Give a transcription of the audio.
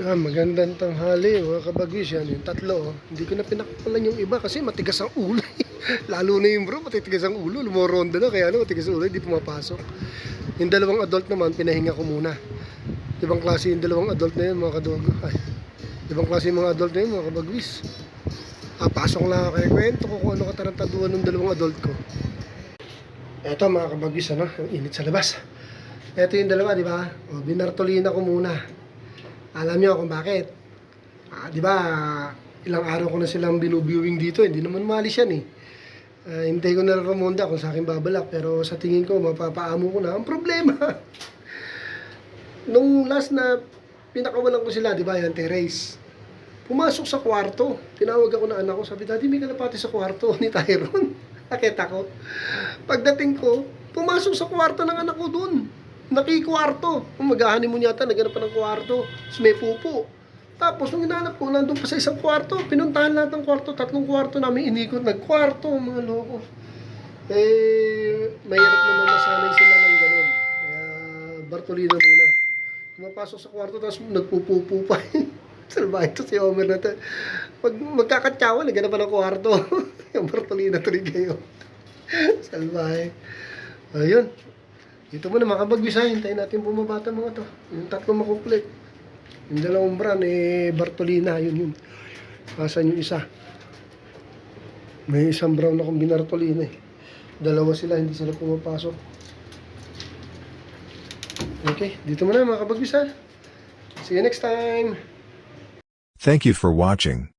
Magandang tanghali mga kabagwis. Yan yung tatlo. Hindi ko na pinakapalan yung iba kasi matigas ang ulo. Lalo na yung bro, matitigas ang ulo. Lumoronda na kaya matigas ang ulo, hindi pumapasok. Yung dalawang adult naman, pinahinga ko muna. Ibang klase yung dalawang adult na yun mga kadogo. Ibang klase yung mga adult na yun mga kabagwis. Pasok lang ako kay kwento ko kung ano katarantaduhan ng dalawang adult ko. Eto mga kabagwis, ano, ang init sa labas. Eto yung dalawa, di ba? Binartolina ko muna. Alam niyo kung bakit? Di ba, ilang araw ko na silang binuviewing dito, hindi naman malis yan eh. Hintay ko na lang Ramonda kung sa akin babalak, pero sa tingin ko, mapapaamo ko na. Ang problema, nung last na pinakawalan ko sila, di ba, yan, Therese. Pumasok sa kwarto, tinawag ako ng anak ko, sabi, Daddy, may kalapati sa kwarto ni Tyrone. Nakita ko. Pagdating ko, pumasok sa kwarto ng anak ko dun. Nakikwarto. Kung maghahanin mo yata, naghanap pa ng kwarto. Tapos may pupo. Tapos nung hinanap ko, nandun pa sa isang kwarto. Pinuntahan lahat ng kwarto. 3 kwarto namin inikot. Nagkwarto, mga loko. Mahirap naman masanay sila ng ganun. Kaya, Bartolina muna. Pumapasok sa kwarto, tapos nagpupupo pa. Salbahe ito si Homer na ito. Pag magkakatsawa, naghanap pa ng kwarto. Yung Bartolina tuloy kayo. Salbahe. Ayun. Dito mo na mga kabagwis ha, hintayin natin bumabata mga to. Yung 3 makukulit. Yung 2 brand, Bartolina, yun. Asan yung isa? May isang brown akong binartolina eh. 2 sila, hindi sila pumapasok. Okay, dito mo na mga kabagwis ha. See you next time! Thank you for watching.